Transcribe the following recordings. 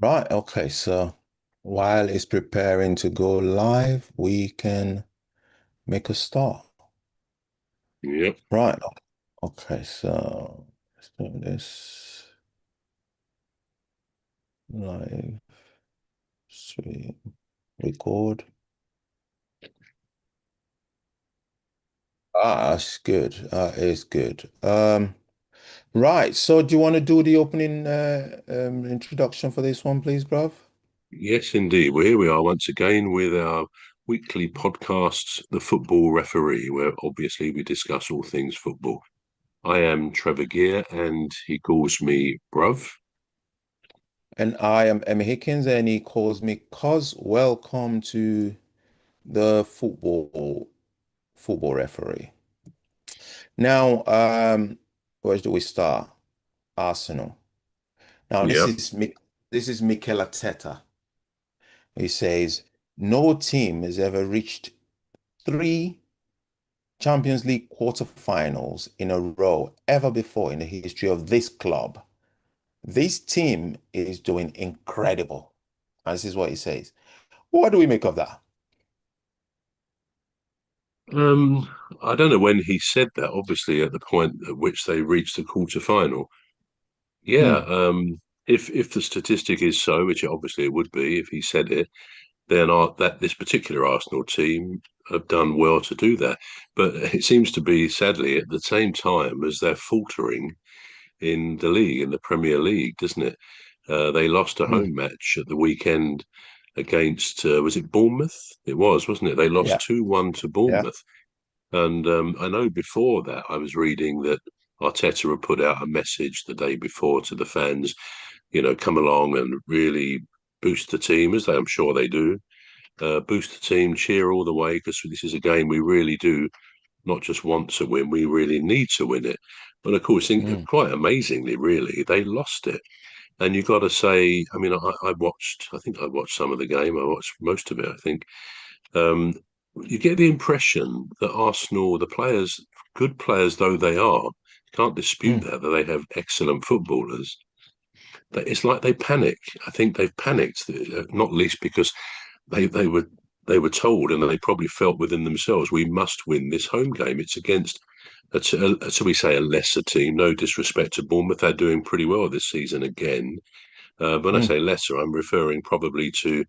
Right, okay, so while it's preparing to go live, we can make a start. Yep. Right, okay, so let's do this live stream record. That's good. That is good. Right, so do you want to do the opening introduction for this one, please, bruv? Yes, indeed. Well, here we are once again with our weekly podcast, The Football Referee, where obviously we discuss all things football. I am Trevor Gear, and he calls me Bruv. And I am Emmy Hickens, and he calls me Cos. Welcome to the football referee. Now, where do we start? Arsenal. Now, Yep. This is Mikel Arteta. He says no team has ever reached three Champions League quarterfinals in a row ever before in the history of this club. This team is doing incredible. And this is what he says. What do we make of that? Um, I don't know when he said that, obviously at the point at which they reached the quarter final. Yeah, Hmm. if the statistic is so, which obviously it would be if he said it, then that this particular Arsenal team have done well to do that. But it seems to be, sadly, at the same time as they're faltering in the league, in the Premier League, doesn't it? They lost a Hmm. home match at the weekend against, was it Bournemouth? It was, wasn't it? They lost Yeah. 2-1 to Yeah. Bournemouth. And I know before that I was reading that Arteta had put out a message the day before to the fans, come along and really boost the team, as I'm sure they do. Boost the team, cheer all the way, because this is a game we really do not just want to win, we really need to win it. But of course, Hmm. quite amazingly, really, they lost it. And you've got to say, I mean, I think I watched some of the game, I watched most of it, I think. Um, you get the impression that Arsenal, the players, good players though they are, can't dispute Hmm. that they have excellent footballers. But it's like they panic. I think they've panicked, not least because they they were told, and they probably felt within themselves, we must win this home game. It's against, so we say, a lesser team. No disrespect to Bournemouth, they're doing pretty well this season again. When I Hmm. say lesser, I'm referring probably to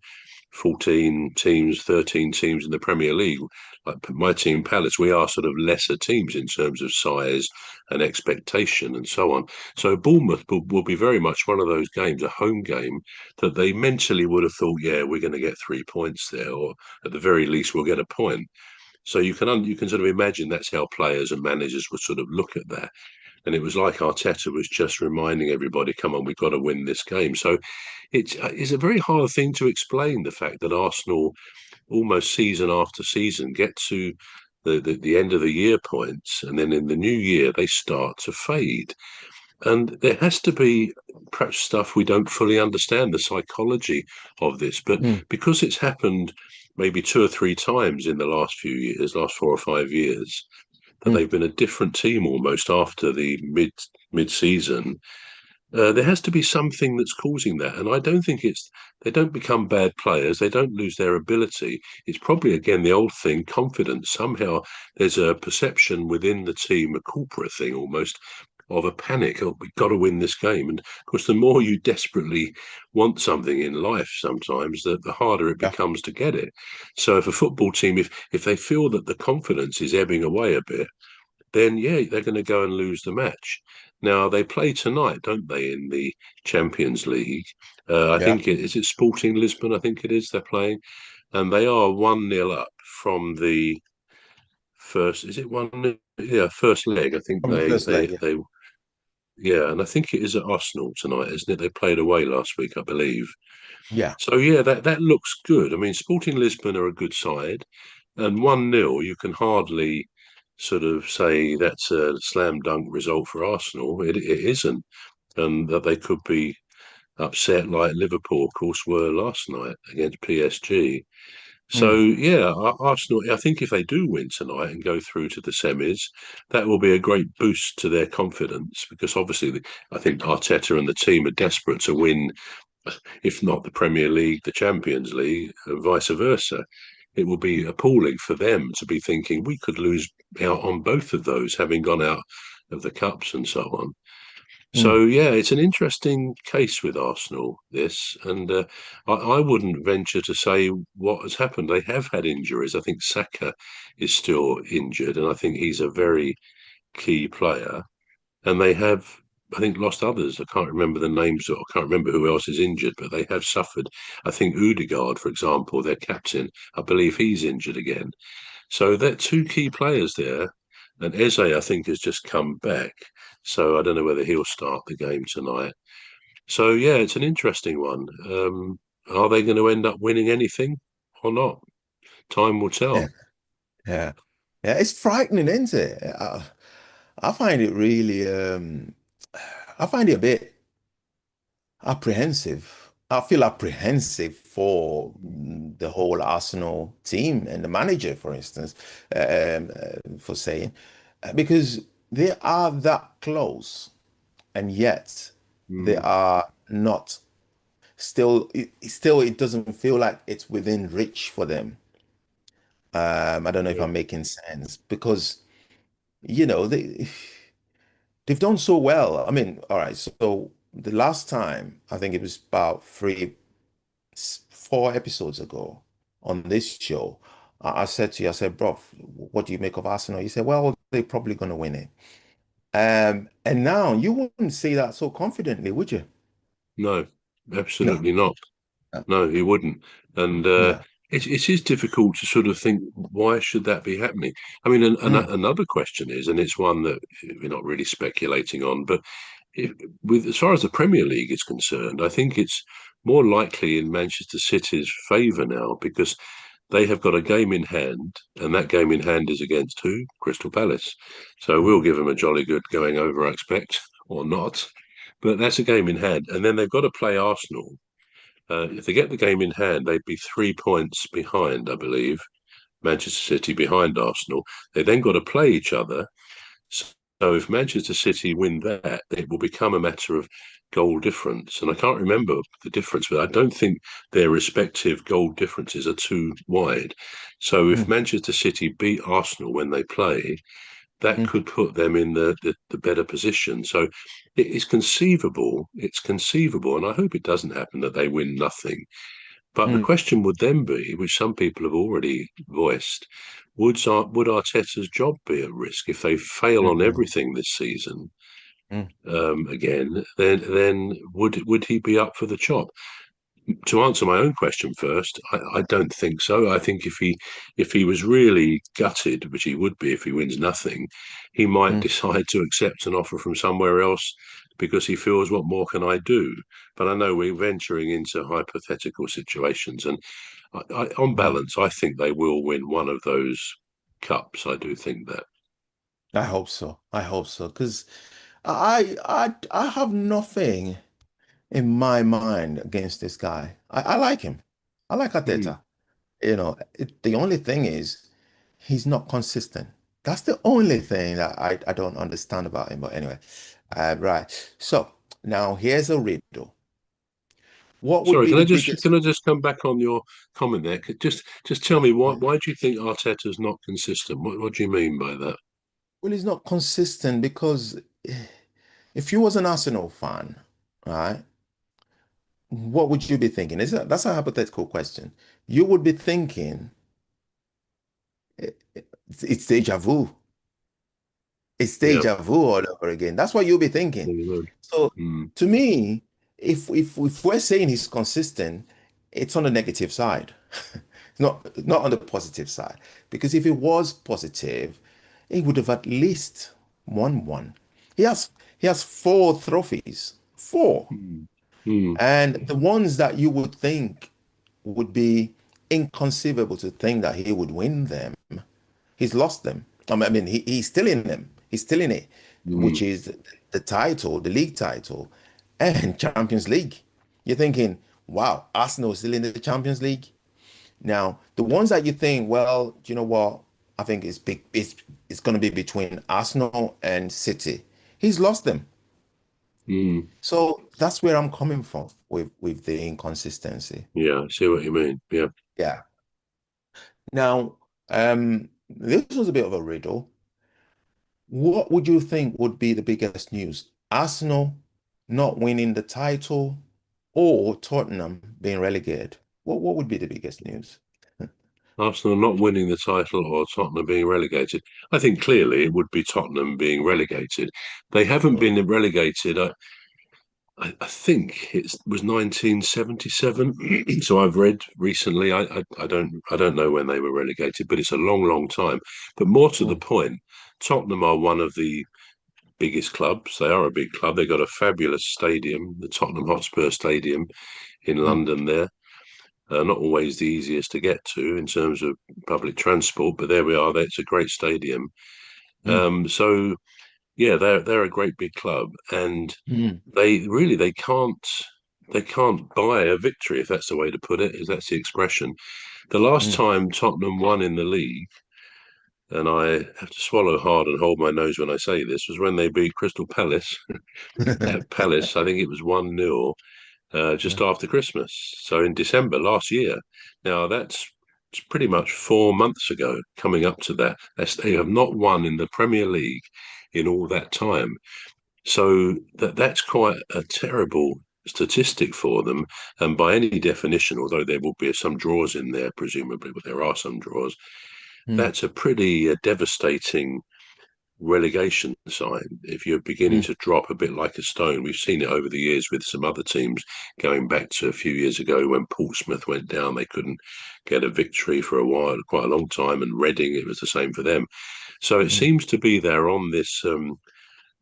14 teams, 13 teams in the Premier League. Like my team, Palace, we are sort of lesser teams in terms of size and expectation and so on. So Bournemouth will be very much one of those games, a home game, that they mentally would have thought, yeah, we're going to get 3 points there, or at the very least, we'll get a point. So you can sort of imagine that's how players and managers would sort of look at that. And it was like Arteta was just reminding everybody, come on, we've got to win this game. So it's a very hard thing to explain the fact that Arsenal, almost season after season, get to the end of the year points, and then in the new year, they start to fade. And there has to be perhaps stuff we don't fully understand, the psychology of this. But Hmm. because it's happened maybe two or three times in the last few years, last 4 or 5 years, that Hmm. they've been a different team almost after the mid season. There has to be something that's causing that, and I don't think it's they don't become bad players. They don't lose their ability. It's probably again the old thing, confidence. Somehow there's a perception within the team, a corporate thing almost, of a panic. Oh, we've got to win this game. And of course, the more you desperately want something in life, sometimes the harder it Yeah. becomes to get it. So, if a football team, if they feel that the confidence is ebbing away a bit, then yeah, they're going to go and lose the match. Now they play tonight, don't they, in the Champions League? I Yeah. think is it Sporting Lisbon? I think it is. They're playing, and they are 1-0 up from the first. Is it 1? Yeah, first leg. I think From the first leg, yeah. they yeah, and I think it is at Arsenal tonight, isn't it? They played away last week, I believe. Yeah. So yeah, that looks good. I mean, Sporting Lisbon are a good side, and 1-0, you can hardly sort of say that's a slam dunk result for Arsenal. It isn't, and that they could be upset like Liverpool, of course, were last night against PSG. So Hmm. yeah, Arsenal. I think if they do win tonight and go through to the semis, that will be a great boost to their confidence because obviously I think Arteta and the team are desperate to win if not the Premier League, the Champions League, and vice versa. It will be appalling for them to be thinking we could lose out on both of those, having gone out of the cups and so on. Mm. So yeah, it's an interesting case with Arsenal. This, and I wouldn't venture to say what has happened. They have had injuries. I think Saka is still injured, and I think he's a very key player. And they have, I think, lost others. I can't remember the names, or I can't remember who else is injured, but they have suffered. I think Odegaard, for example, their captain, I believe he's injured again. So they're two key players there. And Eze, I think, has just come back. So I don't know whether he'll start the game tonight. So yeah, it's an interesting one. Are they going to end up winning anything or not? Time will Yeah, tell. yeah, yeah. It's frightening, isn't it? I find it really, I find it a bit apprehensive. I feel apprehensive for the whole Arsenal team and the manager, for instance, for saying, because they are that close, and yet they Mm, are not. Still, it doesn't feel like it's within reach for them. I don't know if yeah. I'm making sense because they've done so well. I mean, all right. So the last time I think it was about 4 episodes ago on this show, I said to you, I said, bro, what do you make of Arsenal? You said, well, they're probably going to win it. And now you wouldn't say that so confidently, would you? No, No, absolutely not. no, No, he wouldn't. And no. it is difficult to sort of think, why should that be happening? I mean, Mm, another question is, and it's one that we're not really speculating on, but if, with as far as the Premier League is concerned, I think it's more likely in Manchester City's favour now because they have got a game in hand, and that game in hand is against who? Crystal Palace. So we'll mm, give them a jolly good going over, I expect, or not. But that's a game in hand, and then they've got to play Arsenal. If they get the game in hand, they'd be 3 points behind, I believe. Manchester City behind Arsenal. They then got to play each other. So if Manchester City win that, it will become a matter of goal difference. And I can't remember the difference, but I don't think their respective goal differences are too wide. So if mm, Manchester City beat Arsenal when they play, that mm, could put them in the better position. So it is conceivable. It's conceivable, and I hope it doesn't happen that they win nothing. But the mm, question would then be, which some people have already voiced, would Arteta's job be at risk if they fail on mm, everything this season mm, again? Then would he be up for the chop? To answer my own question first, I don't think so. I think if he was really gutted, which he would be if he wins nothing, he might mm. decide to accept an offer from somewhere else because he feels, what more can I do? But I know we're venturing into hypothetical situations, and on Mm. balance, I think they will win one of those cups. I do think that. I hope so. I hope so. Because I have nothing in my mind against this guy. I like him. I like Mm. Arteta. The only thing is he's not consistent. That's the only thing that I don't understand about him. But anyway, right. So now here's a riddle. What would Sorry, be can the I just biggest? come back on your comment there? Just tell me why do you think Arteta's not consistent? What do you mean by that? Well, he's not consistent because if you was an Arsenal fan, right, what would you be thinking? That's a hypothetical question. You would be thinking it's deja vu. It's Yeah, deja vu all over again. That's what you'll be thinking. there you go. So Mm, to me, if we're saying he's consistent, it's on the negative side. It's not on the positive side. Because if it was positive, he would have at least won one. He has 4 trophies. Four. mm, mm, And the ones that you would think would be inconceivable to think that he would win them, he's lost them. I mean, he's still in them. He's still in it, which mm, is the title, the league title, and Champions League. You're thinking, wow, Arsenal is still in the Champions League. Now, the ones that you think, well, you know what? I think it's big. It's going to be between Arsenal and City. He's lost them. mm. So that's where I'm coming from. with the inconsistency. Yeah, I see what you mean. Yeah. Yeah. Now, this was a bit of a riddle. What would you think would be the biggest news? Arsenal not winning the title or Tottenham being relegated? What would be the biggest news? Arsenal not winning the title or Tottenham being relegated. I think clearly it would be Tottenham being relegated. They haven't Oh, been relegated. I think it was 1977. So I've read recently. I don't know when they were relegated, but it's a long, long time. But more to the oh, point, Tottenham are one of the biggest clubs. They are a big club. They've got a fabulous stadium, the Tottenham Hotspur Stadium in mm, London. There, not always the easiest to get to in terms of public transport, but there we are. It's a great stadium. mm, So yeah, they're a great big club, and mm, they can't buy a victory, if that's the way to put it, if that's the expression. The last mm. time Tottenham won in the league, and I have to swallow hard and hold my nose when I say this, was when they beat Crystal Palace at Palace. I think it was 1-0 just Yeah. after Christmas. So in December last year. Now that's it's pretty much 4 months ago, coming up to that. They have not won in the Premier League in all that time. So that's quite a terrible statistic for them. And by any definition, although there will be some draws in there, presumably, but there are some draws, Mm, that's a pretty devastating relegation sign if you're beginning mm, to drop a bit like a stone. We've seen it over the years with some other teams, going back to a few years ago when Portsmouth went down. They couldn't get a victory for a while, quite a long time, and Reading, it was the same for them. So it mm, seems to be they're on this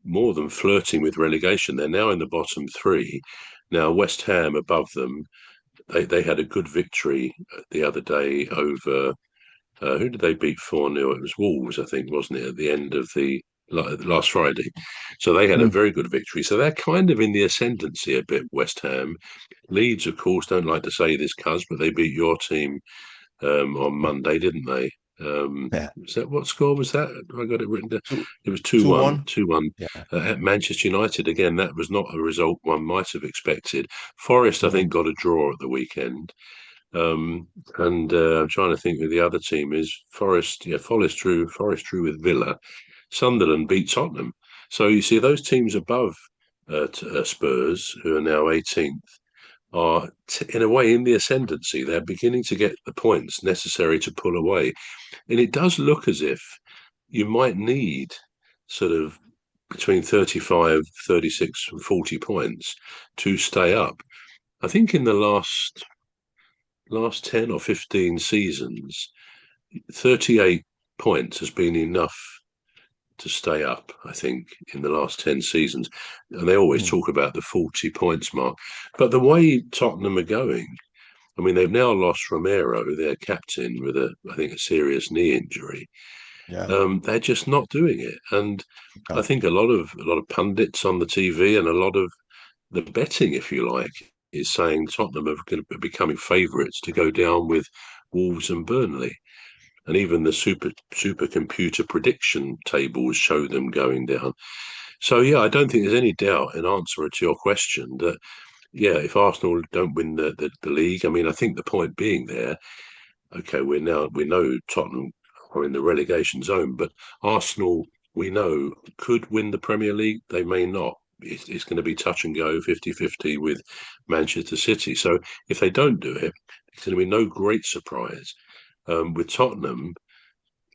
more than flirting with relegation. They're now in the bottom three. Now, West Ham above them, they had a good victory the other day over who did they beat 4-0? It was Wolves, I think, wasn't it, at the end of the last Friday? So they had a mm. very good victory. So they're kind of in the ascendancy a bit, West Ham. Leeds, of course, don't like to say this, Cuz, but they beat your team on Monday, didn't they? Yeah. Was that what score was that? I got it written down. Two, It was 2-1, 2-1. 2-1 Yeah. at Manchester United. Again, that was not a result one might have expected. Forest, I Mm. think, got a draw at the weekend. Um, and I'm trying to think who the other team is. Forest, yeah, Forest drew with Villa. Sunderland beat Tottenham. So you see, those teams above Spurs, who are now 18th, are in a way in the ascendancy. They're beginning to get the points necessary to pull away. And it does look as if you might need sort of between 35, 36, and 40 points to stay up. I think in the last 10 or 15 seasons, 38 points has been enough to stay up, I think, in the last 10 seasons. And they always Mm. talk about the 40 points mark. But the way Tottenham are going, I mean, they've now lost Romero, their captain, with I think, a serious knee injury. Yeah. They're just not doing it. And I Yeah. think a lot of pundits on the TV and a lot of the betting, if you like, is saying Tottenham are going to be becoming favourites to go down with Wolves and Burnley. And even the supercomputer prediction tables show them going down. So yeah, I don't think there's any doubt in answer to your question that yeah, if Arsenal don't win the league, I mean, I think the point being there, okay, we know Tottenham are in the relegation zone, but Arsenal we know could win the Premier League. They may not. It's going to be touch and go, 50-50 with Manchester City. So if they don't do it, it's going to be no great surprise. With Tottenham,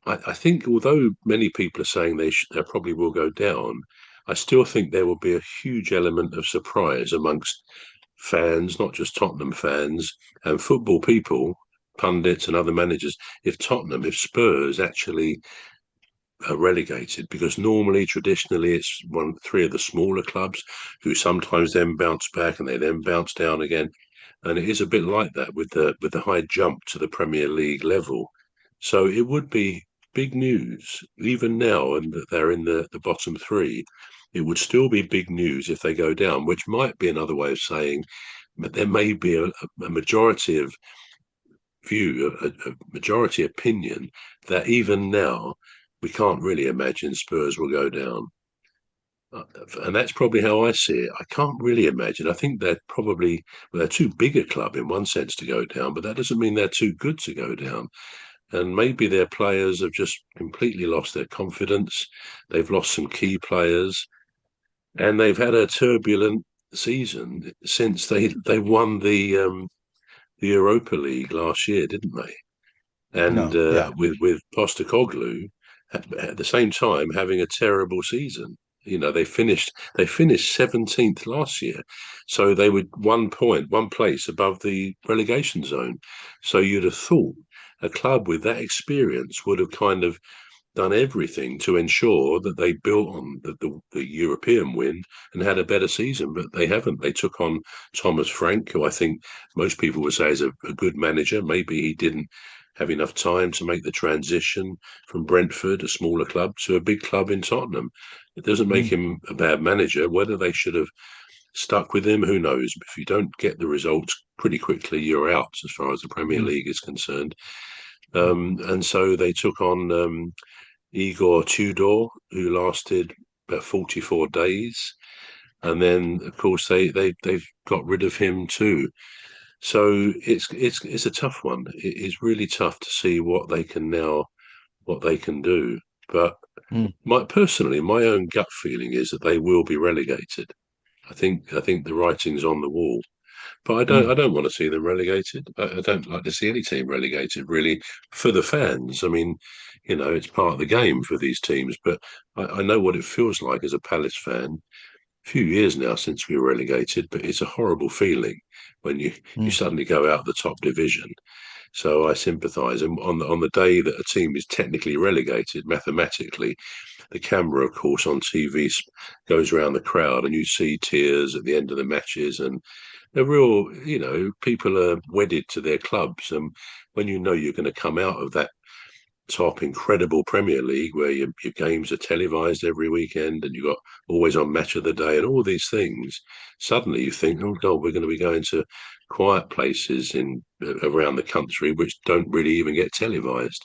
I think although many people are saying they probably will go down, I still think there will be a huge element of surprise amongst fans, not just Tottenham fans, and football people, pundits and other managers, if Spurs actually are relegated, because normally, traditionally, it's three of the smaller clubs who sometimes then bounce back and they then bounce down again. And it is a bit like that with the high jump to the Premier League level. So it would be big news, even now, and that they're in the bottom three. It would still be big news if they go down, which might be another way of saying but there may be a majority of a majority opinion that even now we can't really imagine Spurs will go down. and that's probably how I see it. I can't really imagine. I think they're probably well, they're too big a club in one sense to go down, but that doesn't mean they're too good to go down. And maybe their players have just completely lost their confidence. They've lost some key players, and they've had a turbulent season since they won the Europa League last year, didn't they? And No, yeah. with Postecoglou at the same time having a terrible season. You know, they finished 17th last year, so they were 1 point, one place above the relegation zone. So you'd have thought a club with that experience would have kind of done everything to ensure that they built on the European win and had a better season, but they haven't. They took on Thomas Frank, who I think most people would say is a good manager. Maybe he didn't have enough time to make the transition from Brentford, a smaller club, to a big club in Tottenham. It doesn't make Mm, him a bad manager. Whether they should have stuck with him, who knows? If you don't get the results pretty quickly, you're out as far as the Premier mm, League is concerned. mm, And so they took on Igor Tudor, who lasted about 44 days. And then, of course, they've got rid of him too. So it's a tough one. It is really tough to see what they can do. But mm, my own gut feeling is that they will be relegated. I think the writing's on the wall. But I mm, don't want to see them relegated. I don't like to see any team relegated, really, for the fans. I mean, it's part of the game for these teams. But I know what it feels like as a Palace fan. A few years now since we were relegated, but it's a horrible feeling when you mm, suddenly go out of the top division. So I sympathise. And on the day that a team is technically relegated, mathematically, the camera, of course, on TV goes around the crowd, and you see tears at the end of the matches, and a real, people are wedded to their clubs, and when you know you're going to come out of that top incredible Premier League where your games are televised every weekend and you've got always on match of the day and all these things, suddenly you think, oh God, we're going to be going to quiet places in around the country which don't really even get televised.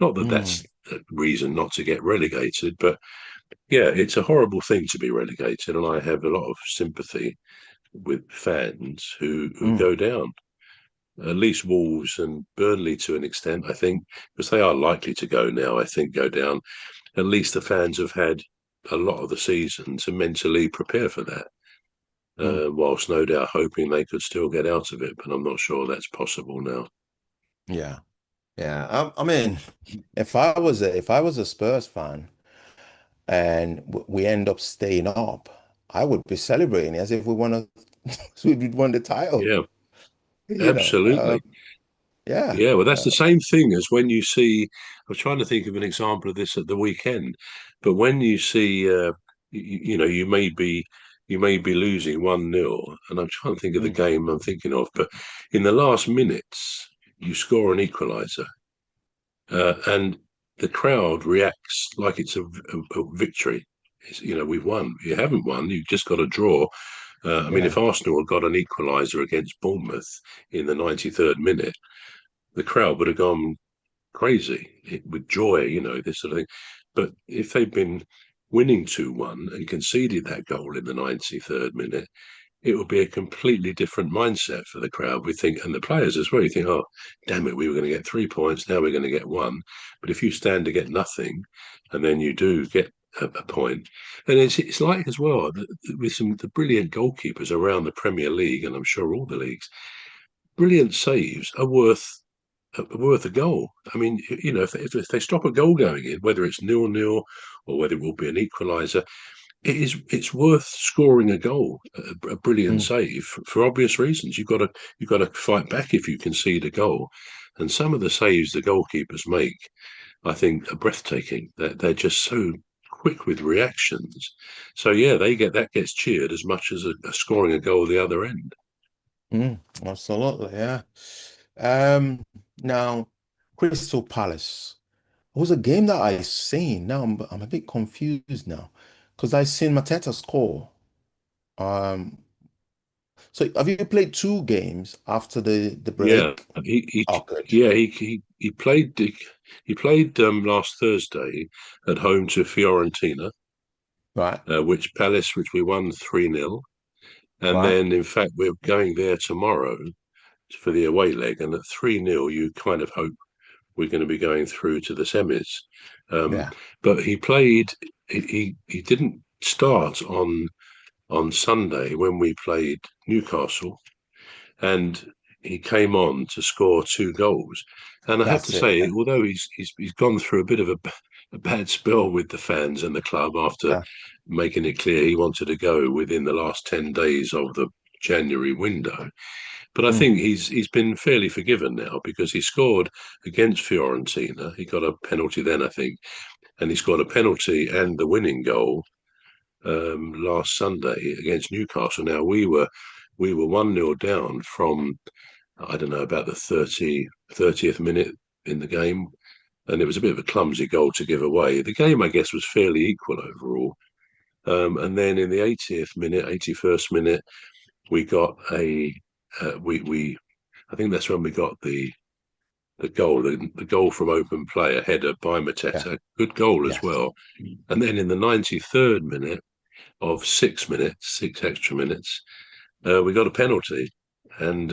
Not that mm, that's a reason not to get relegated, but yeah, it's a horrible thing to be relegated, and I have a lot of sympathy with fans who mm. go down. At least Wolves and Burnley to an extent, I think, because they are likely to go now, I think, go down. At least the fans have had a lot of the season to mentally prepare for that, Mm. whilst no doubt hoping they could still get out of it, but I'm not sure that's possible now. Yeah. Yeah. I mean, if I was a Spurs fan and we end up staying up, I would be celebrating as if we won the title, Yeah, you know. absolutely. Yeah. Yeah, well, that's the same thing as when you see. I was trying to think of an example of this at the weekend, but when you see, you may be losing 1-0, and I'm trying to think of the Mm, game I'm thinking of, but in the last minutes, you score an equaliser, and the crowd reacts like it's a victory. We've won. You haven't won. You've just got a draw. I mean, if yeah. Arsenal had got an equaliser against Bournemouth in the 93rd minute, the crowd would have gone crazy with joy, this sort of thing. But if they'd been winning 2-1 and conceded that goal in the 93rd minute, it would be a completely different mindset for the crowd. We think, and the players as well, you think, oh, damn it, we were going to get 3 points, now we're going to get one. But if you stand to get nothing and then you do get a point, and it's like as well with some of the brilliant goalkeepers around the Premier League, and I'm sure all the leagues, brilliant saves are worth a goal. I mean, if they stop a goal going in, whether it's 0-0 or whether it will be an equaliser, it's worth scoring a goal, a brilliant Mm, save for obvious reasons. You've got to fight back if you concede a goal, and some of the saves the goalkeepers make, I think, are breathtaking. They're just so quick with reactions. So yeah, that gets cheered as much as a scoring a goal at the other end. absolutely, yeah. Um, Now, Crystal Palace. It was a game that I seen. Now I'm a bit confused now because I seen Mateta score. Um, so have you played two games after the Yeah, break? he Oh, good. yeah he played last Thursday at home to Fiorentina, Right. which we won 3-0. And Right. then, in fact, we're going there tomorrow for the away leg. And at 3-0, you kind of hope we're going to be going through to the semis. Um, Yeah. but he played, he didn't start on Sunday when we played Newcastle, and he came on to score 2 goals. And I have to That's it. say, Yeah. although he's gone through a bit of a bad spell with the fans and the club after Yeah. making it clear he wanted to go within the last 10 days of the January window. But I Mm. think he's been fairly forgiven now because he scored against Fiorentina. He got a penalty then, I think, and he scored a penalty and the winning goal last Sunday against Newcastle. Now we were 1-0 down from, I don't know, about the 30th minute in the game, and it was a bit of a clumsy goal to give away. The game, I guess, was fairly equal overall. And then in the 80th minute, 81st minute, we got a we I think that's when we got the goal from open play, a header by Yeah. Mateta, good goal as Yes. well. And then in the 93rd minute of 6 minutes, 6 extra minutes, we got a penalty, and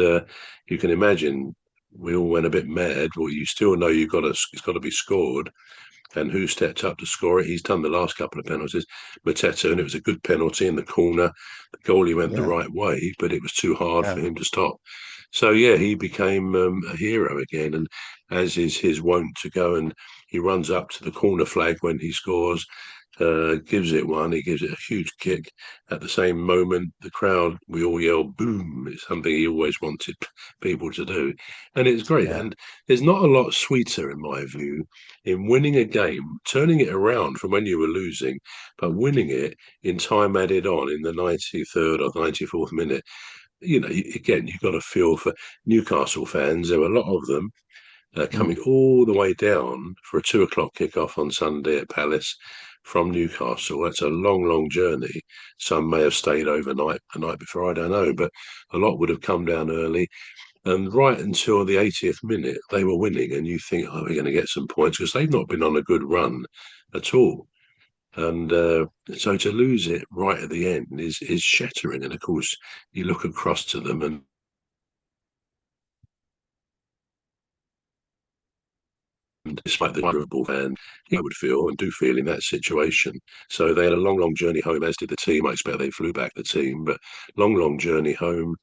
you can imagine we all went a bit mad. Well, you still know it's got to be scored, and who stepped up to score it? He's done the last couple of penalties, Mateta, and it was a good penalty in the corner. The goalie went the Yeah. right way, but it was too hard for Yeah. him to stop. So yeah, he became a hero again, and as is his wont to go, and he runs up to the corner flag when he scores, gives it one. He gives it a huge kick. At the same moment, the crowd, we all yell "boom!" It's something he always wanted people to do, and it's great. Yeah. And there's not a lot sweeter, in my view, in winning a game, turning it around from when you were losing, but winning it in time added on in the 93rd or 94th minute. Again, you've got to feel for Newcastle fans. There were a lot of them Mm. coming all the way down for a 2 o'clock kickoff on Sunday at Palace from Newcastle. That's a long, long journey. Some may have stayed overnight the night before, I don't know, but a lot would have come down early. And right until the 80th minute, they were winning, and you think, oh, we're going to get some points because they've not been on a good run at all. And so to lose it right at the end is shattering. And of course, you look across to them, and despite the Liverpool fan, I would feel and do feel in that situation. So they had a long, long journey home, as did the team. I expect they flew back the team, but long, long journey home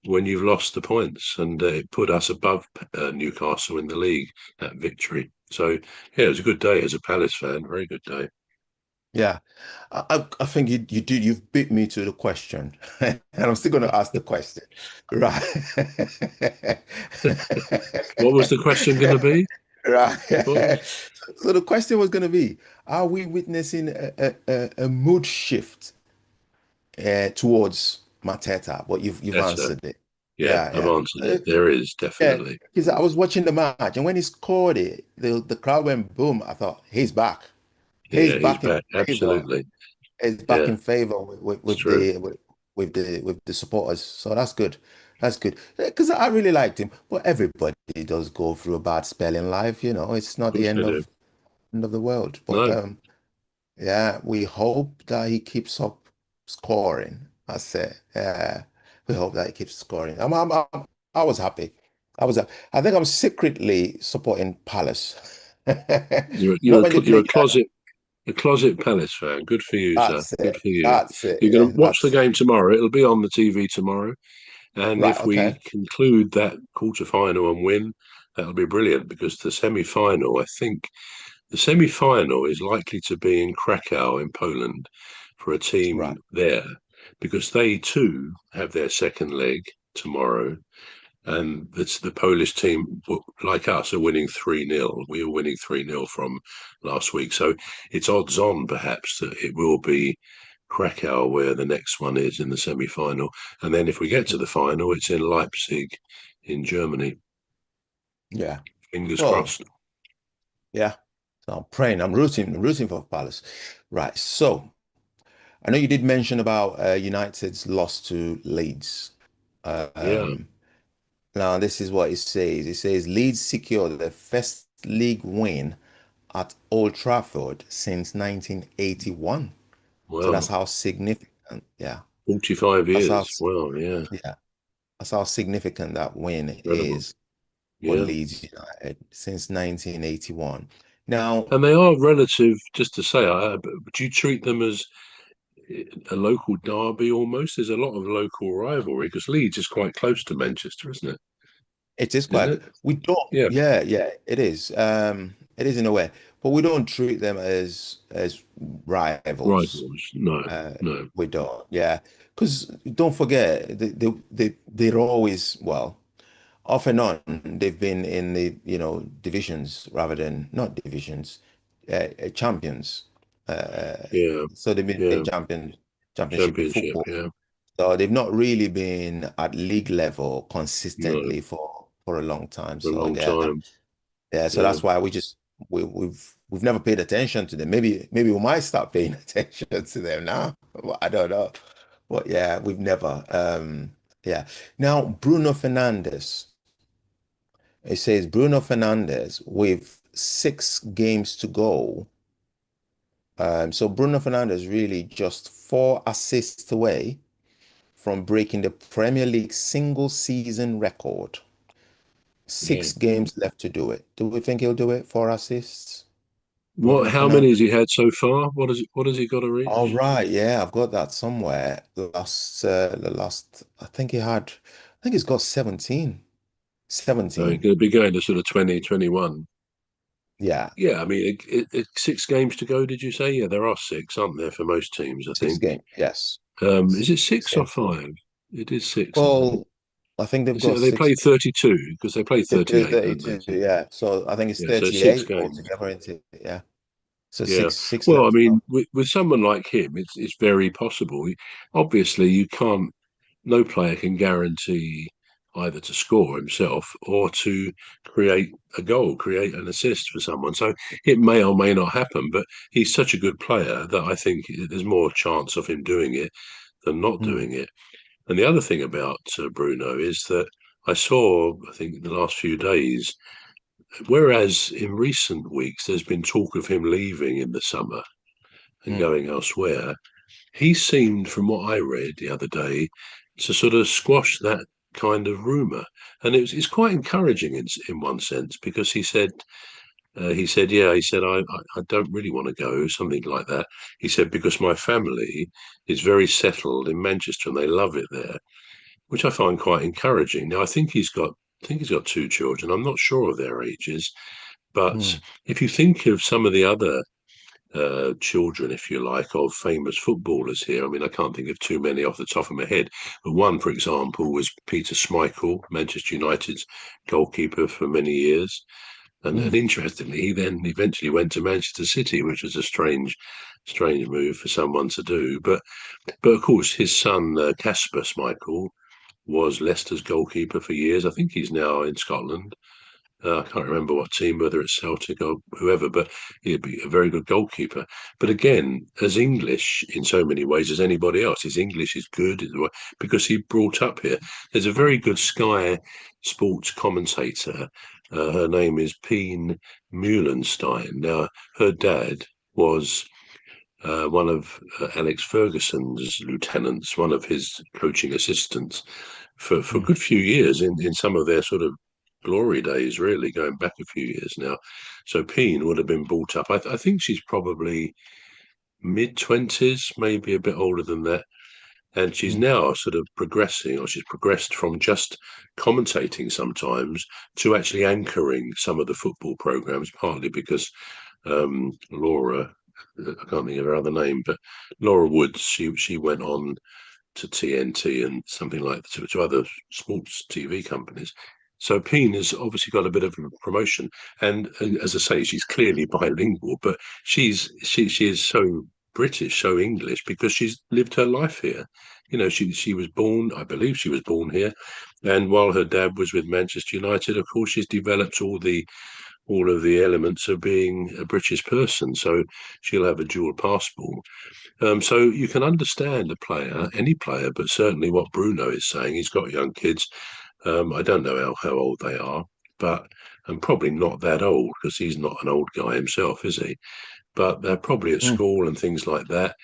when you've lost the points, and it put us above Newcastle in the league, that victory. So yeah, it was a good day as a Palace fan. Very good day. Yeah. I think you've beat me to the question. And I'm still gonna ask the question. Right. What was the question going to be? Right. What was? So the question was gonna be, are we witnessing a mood shift towards Mateta? But you've That's answered it. yeah, Yeah, I've yeah. answered it. There is Yeah, definitely. because I was watching the match, and when he scored it, the crowd went boom. I thought he's back. He's Yeah, he's back in back. favor. Absolutely. He's back Yeah, in favor it's with true. the supporters. So that's good. That's good. Because I really liked him. But everybody does go through a bad spell in life, you know. It's not Of the course they do. end of the world. But No, yeah, we hope that he keeps up scoring. I say, yeah, we hope that he keeps scoring. I was happy. I think I'm secretly supporting Palace. you're Not a when they you're play a each other. closet Palace fan. Good for you, sir. That's Good it. for you. That's it. You're going Yeah, to watch the that's it. game tomorrow. It'll be on the TV tomorrow. And Right. if we Okay. conclude that quarter final and win, that'll be brilliant because the semi final, I think the semi final is likely to be in Krakow in Poland for a team Right. there because they too have their second leg tomorrow. And that's the Polish team, like us, are winning 3-0. We were winning 3-0 from last week. So it's odds on, perhaps, that it will be Krakow where the next one is in the semi final. And then if we get to the final, it's in Leipzig in Germany. Yeah. Fingers Well, crossed. yeah. So I'm praying. I'm rooting for Palace. Right. So I know you did mention about United's loss to Leeds. Yeah. Um, Now, this is what it says. It says Leeds secured their first league win at Old Trafford since 1981. So that's Wow. how significant, yeah, 45 that's how, years. Wow. Yeah. yeah, that's how significant that win Incredible. is for Yeah. Leeds United since 1981. Now, And they are relative, just to say, would you treat them as a local derby almost? There's a lot of local rivalry because Leeds is quite close to Manchester, isn't it? it is Isn't quite, it? we don't, Yeah. yeah, yeah, it is. It is in a way, but we don't treat them as rivals. Rivals. No, Uh, no. we don't, yeah. Because don't forget, they're always, well, off and on, they've been in the, divisions rather than not divisions, champions. Uh, Yeah. so they've been Yeah. in championship in Championship. football. Yeah. So they've not really been at league level No, consistently for a long time. for a So long yeah, time. yeah. So Yeah. that's why we've never paid attention to them. Maybe we might start paying attention to them now. Well, I don't know. But yeah, we've never. Yeah. Now Bruno Fernandes. It says Bruno Fernandes with 6 games to go. So Bruno Fernandes really just 4 assists away from breaking the Premier League single season record. Yeah. 6 games left to do it. Do we think he'll do it? 4 assists, What? Bruno How many has Fernandes. he had so far? What has he got to All reach? right, yeah, I've got that somewhere. I think I think he's got 17. So he's 17. going to be going to sort of 2021. Yeah, Yeah, I mean, 6 games to go, did you say? Yeah, there are six, aren't there, for most teams, I six think. games. Yes. Is it six or Same for. five? It is six, isn't it? Well, I think they've Is it got they six. play 32 because they play They play 38, don't they? 32, yeah. So I think it's Yeah, so six 38 games. altogether into yeah. So Yeah. six Well, left I to mean, go. with someone like him, it's very possible. Obviously, you can't. No player can guarantee either to score himself or to create a goal, create an assist for someone. So it may or may not happen. But he's such a good player that I think there's more chance of him doing it than not Mm, doing it. And the other thing about Bruno is that I saw, I think, in the last few days, whereas in recent weeks there's been talk of him leaving in the summer and mm, going elsewhere, he seemed, from what I read the other day, to sort of squash that kind of rumor. And it's quite encouraging in one sense because he said, I don't really want to go, something like that. He said, because my family is very settled in Manchester and they love it there, which I find quite encouraging. Now, I think he's got 2 children. I'm not sure of their ages, but mm, if you think of some of the other children, if you like, of famous footballers here. I mean, I can't think of too many off the top of my head, but one, for example, was Peter Schmeichel, Manchester United's goalkeeper for many years. And mm, interestingly, he then eventually went to Manchester City, which was a strange move for someone to do. But of course, his son Casper Schmeichel was Leicester's goalkeeper for years. I think he's now in Scotland. I can't remember what team, whether it's Celtic or whoever, but he'd be a very good goalkeeper. But again, as English in so many ways as anybody else, his English is good because he brought up here. There's a very good Sky Sports commentator. Her name is Peen Muhlenstein. Now, her dad was one of Alex Ferguson's lieutenants, one of his coaching assistants for a mm. good few years in some of their sort of glory days, really, going back a few years now. So Peen would have been brought up. I think she's probably mid-20s, maybe a bit older than that. And she's Mm. now sort of progressing, or she's progressed from just commentating sometimes to actually anchoring some of the football programs, partly because Laura, I can't think of her other name, but Laura Woods, she went on to TNT and something like that, to other sports TV companies. So Peen has obviously got a bit of a promotion, and as I say, she's clearly bilingual, but she is so British, so English because she's lived her life here. You know, she was born, I believe she was born here, and while her dad was with Manchester United, of course, she's developed all of the elements of being a British person. So she'll have a dual passport. So you can understand a player, any player, but certainly what Bruno is saying. He's got young kids. I don't know how old they are, but and probably not that old because he's not an old guy himself, is he? But they're probably at Mm. school and things like that.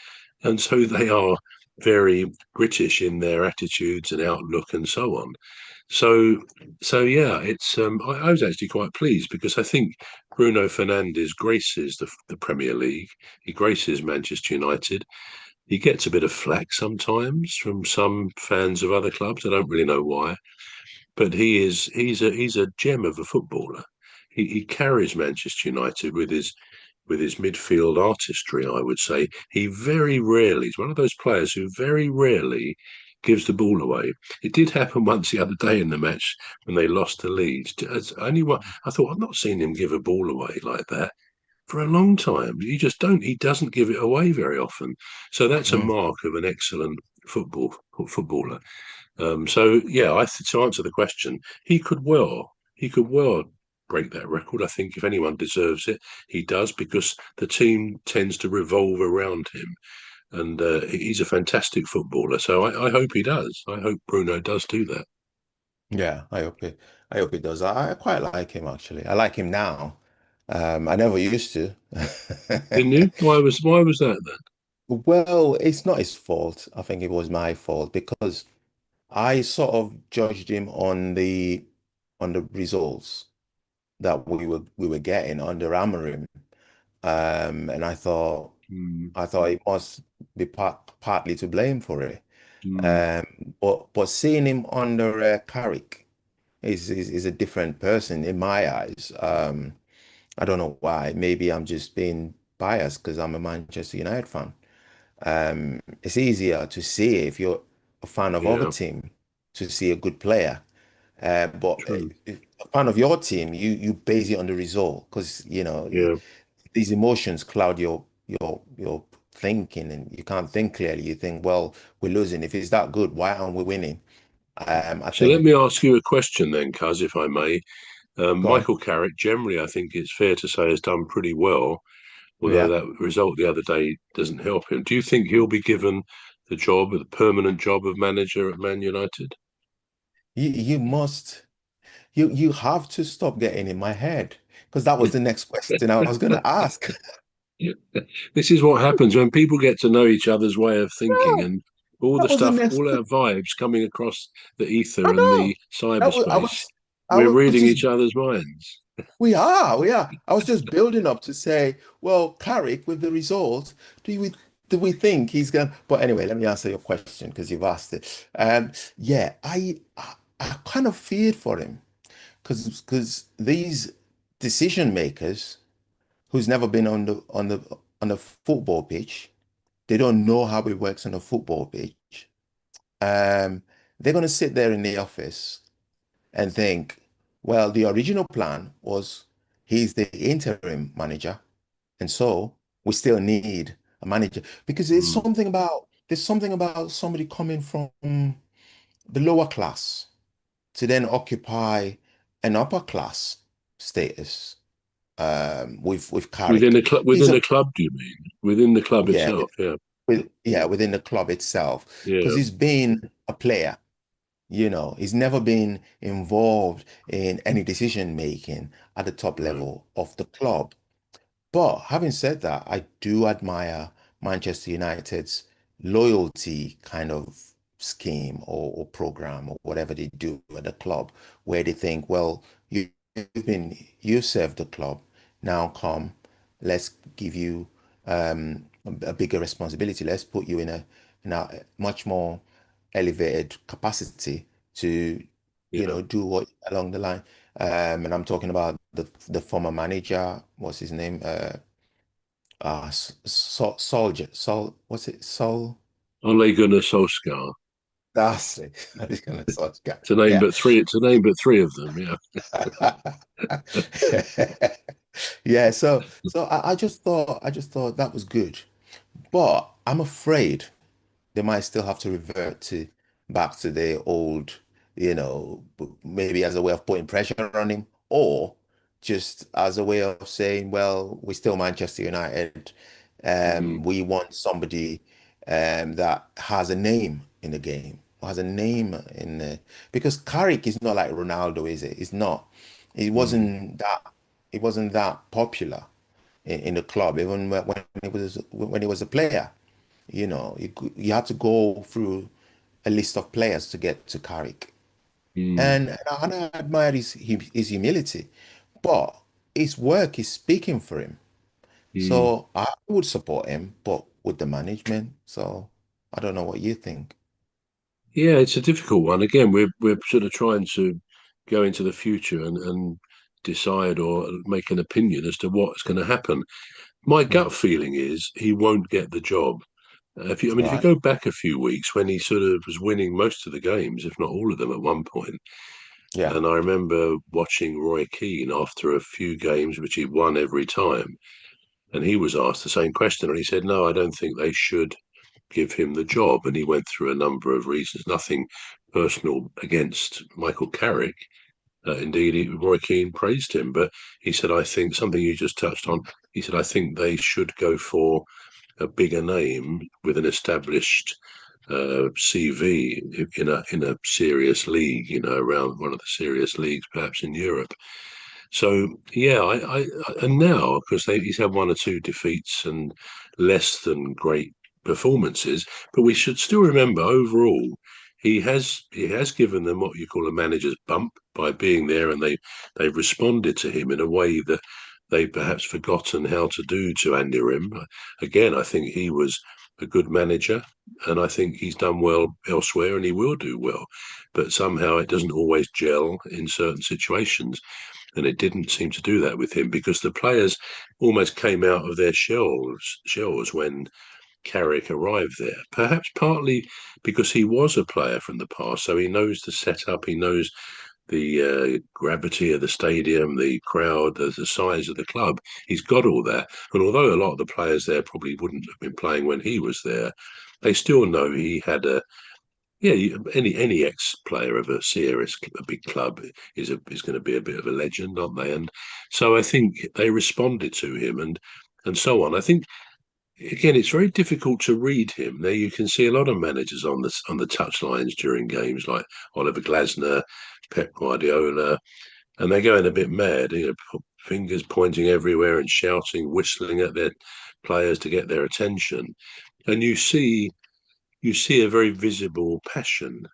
and so they are very British in their attitudes and outlook and so on. So, so yeah, it's I was actually quite pleased because I think Bruno Fernandes graces the Premier League. He graces Manchester United. He gets a bit of flack sometimes from some fans of other clubs. I don't really know why, but he's a gem of a footballer. He carries Manchester United with his midfield artistry, I would say. He very rarely, he's one of those players who very rarely gives the ball away. It did happen once the other day in the match when they lost the lead. As only one, I thought, I've not seen him give a ball away like that for a long time. He doesn't give it away very often. So that's a Mm. mark of an excellent footballer. So yeah, to answer the question, he could well break that record. I think if anyone deserves it, he does because the team tends to revolve around him, and he's a fantastic footballer. So I hope he does. I hope Bruno does do that. Yeah, I hope it does. I quite like him actually. I like him now. I never used to. Didn't you? Why was that then? Well, it's not his fault. I think it was my fault because I sort of judged him on the results that we were getting under Amorim. And Mm, I thought he must be partly to blame for it. mm, But seeing him under Carrick is a different person in my eyes. I don't know why. Maybe I'm just being biased because I'm a Manchester United fan. It's easier to see if you're a fan of other yeah, team to see a good player. But true. if a fan of your team, you base it on the result because Yeah. these emotions cloud your thinking, and you can't think clearly. You think, well, we're losing. If it's that good, why aren't we winning? I So let think, me ask you a question then, Cuz, if I may. go on. Michael Carrick, generally, I think it's fair to say, has done pretty well, although Yeah, that result the other day doesn't help him. Do you think he'll be given the permanent job of manager at Man United? you must. You have to stop getting in my head because that was the next question I was going to ask. This is what happens when people get to know each other's way of thinking No, and all the that was the stuff, next. all our vibes coming across the I ether and the know. I cyberspace. was I We're was reading just each other's minds. we are. I was just building up to say, well, Carrick with the result, do we think he's going? But anyway, let me answer your question because you've asked it. Yeah, I kind of feared for him because these decision makers who's never been on the football pitch, they don't know how it works on a football pitch. Um, they're going to sit there in the office and think, well, the original plan was he's the interim manager, and so we still need a manager because Mm, there's something about somebody coming from the lower class to then occupy an upper class status with Carrick. He's within a the club, do you mean? Within the club yeah, itself, yeah. within the club itself because Yeah. he's been a player. He's never been involved in any decision making at the top Right. level of the club. But having said that, I do admire Manchester United's loyalty kind of scheme or program or whatever they do at the club, where they think, well, you served the club, now come, let's give you a bigger responsibility. Let's put you in a much more elevated capacity to, Yeah. do what along the line. And I'm talking about the former manager, what's his name? Soldier, what's it? Ole Gunnar Solskjaer. That's it. I was gonna Solskjaer. To name Yeah. but three. To name but three of them. Yeah. Yeah, so I just thought that was good. But I'm afraid they might still have to revert to back to the old, maybe as a way of putting pressure on him, or just as a way of saying, well, we're still Manchester United. Mm, We want somebody that has a name in the game, has a name in the because Carrick is not like Ronaldo, is it? It's not. He mm, wasn't that. He wasn't that popular in the club, even when he was a player. you had to go through a list of players to get to Carrick. Mm, And I admire his humility, but his work is speaking for him. mm. So I would support him, but with the management. So I don't know what you think. Yeah, it's a difficult one. Again, we're sort of trying to go into the future and decide or make an opinion as to what's going to happen. My Mm, gut feeling is he won't get the job. If you right. go back a few weeks when he sort of was winning most of the games, if not all of them at one point, Yeah. and I remember watching Roy Keane after a few games, which he won every time, and he was asked the same question, and he said, "No, I don't think they should give him the job." And he went through a number of reasons, nothing personal against Michael Carrick. Indeed, Roy Keane praised him, but he said, "I think something you just touched on." He said, "I think they should go for a bigger name with an established CV in a serious league, around one of the serious leagues, perhaps in Europe." So yeah, and now because he's had one or two defeats and less than great performances, but we should still remember overall he has given them what you call a manager's bump by being there, and they've responded to him in a way that they've perhaps forgotten how to do to Andy Rim. Again, I think he was a good manager, and I think he's done well elsewhere, and he will do well. But somehow it doesn't always gel in certain situations. And it didn't seem to do that with him because the players almost came out of their shells when Carrick arrived there. Perhaps partly because he was a player from the past, so he knows the setup, he knows the gravity of the stadium, the crowd, the size of the club. He's got all that. And although a lot of the players there probably wouldn't have been playing when he was there, they still know he had a yeah, any ex-player of a big club is going to be a bit of a legend, aren't they? And so I think they responded to him and so on. I think again, it's very difficult to read him. Now you can see a lot of managers on the touchlines during games, like Oliver Glasner, Pep Guardiola, and they're going a bit mad. Fingers pointing everywhere and shouting, whistling at their players to get their attention, and you see a very visible passion,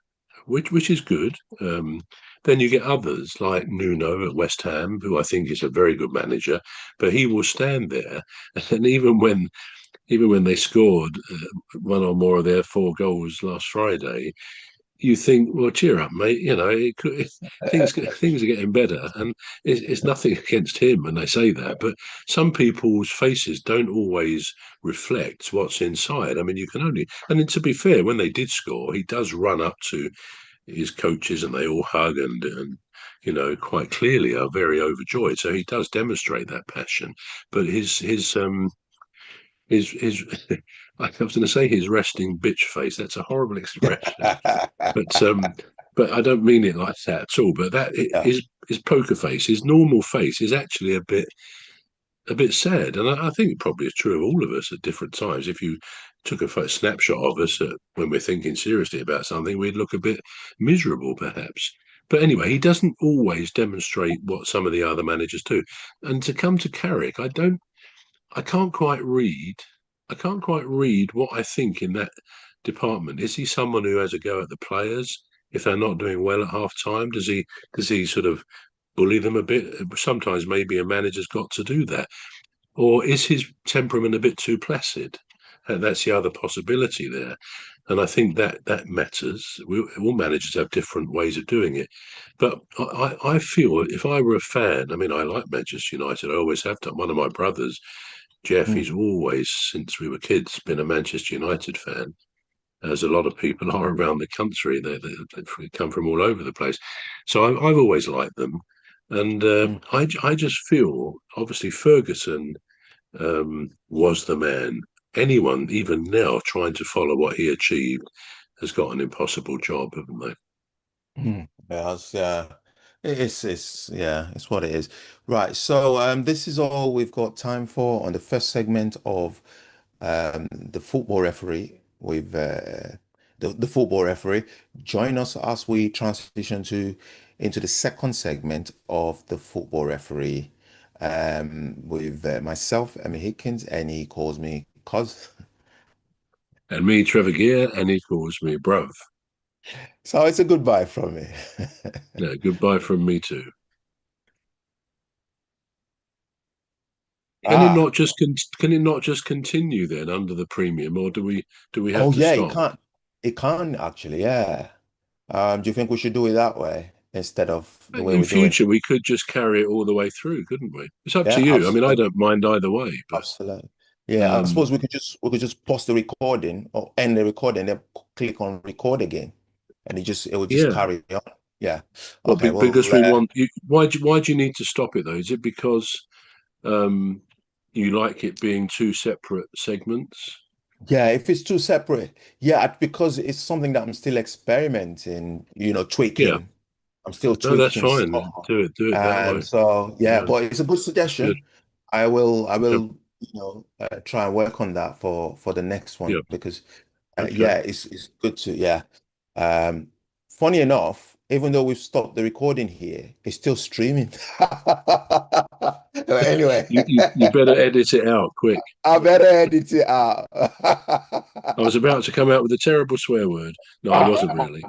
which is good. Then you get others like Nuno at West Ham, who I think is a very good manager, but he will stand there, and even when they scored one or more of their four goals last Friday, you think, well, cheer up, mate. Things are getting better, and it's nothing against him when they say that. But some people's faces don't always reflect what's inside. I mean, you can only, and then to be fair, when they did score, he does run up to his coaches, and they all hug and quite clearly are very overjoyed. So he does demonstrate that passion, but his I was going to say his resting bitch face. That's a horrible expression, but but I don't mean it like that at all. But Yeah. his poker face, his normal face, is actually a bit sad, and I think it probably is true of all of us at different times. If you took a snapshot of us when we're thinking seriously about something, we'd look a bit miserable, perhaps. But anyway, he doesn't always demonstrate what some of the other managers do. And to come to Carrick, I can't quite read. I can't quite read what I think in that department. Is he someone who has a go at the players if they're not doing well at half time? Does he sort of bully them a bit? Sometimes maybe a manager's got to do that. Or is his temperament a bit too placid? That's the other possibility there. And I think that matters. All managers have different ways of doing it. But I feel if I were a fan, I mean, I like Manchester United. I always have done. One of my brothers, Jeff, Mm. he's always, since we were kids, been a Manchester United fan, as a lot of people are around the country. They come from all over the place. So I've always liked them. And Mm. I just feel, obviously, Ferguson was the man. Anyone, even now, trying to follow what he achieved has got an impossible job, haven't they? Mm. Yeah, it's what it is. Right. So this is all we've got time for on the first segment of the football referee. We've the football referee. Join us as we transition to into the second segment of the football referee. With myself, Emmy Hickins, and he calls me Cos. And me, Trevor Gear, and he calls me bruv. So it's a goodbye from me. No, goodbye from me too. Can it Ah, not just can it not just continue then under the premium, or do we have oh to yeah, it stop? can't. It can actually, yeah. Do you think we should do it that way instead of the way In we're doing future, it? we could just carry it all the way through, couldn't we? It's up to Yeah, you. I mean, I absolutely. don't mind either way, but Absolutely. Yeah, I um, suppose we could just pause the recording or end the recording, then click on record again, and it would just yeah. carry on. Yeah. Well, Okay. Well, because we want you. Why do you need to stop it though? Is it because um, you like it being two separate segments? yeah, if it's too separate, yeah, because it's something that I'm still experimenting, Yeah. tweaking. I'm still No, that's tweaking fine. stuff. Do it that And way. so, yeah, Yeah. but it's a good Good. suggestion. I will, I Yeah. will, try and work on that for the next Yeah. one because, Okay. yeah, it's good to, yeah. Um, Funny enough, even though we've stopped the recording here, it's still streaming. Anyway, You better edit it out quick. I better edit it out. I was about to come out with a terrible swear word. No, I wasn't really.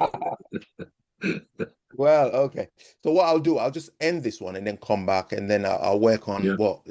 Well, okay. So what I'll do, I'll just end this one and then come back and then I'll work on Yeah. what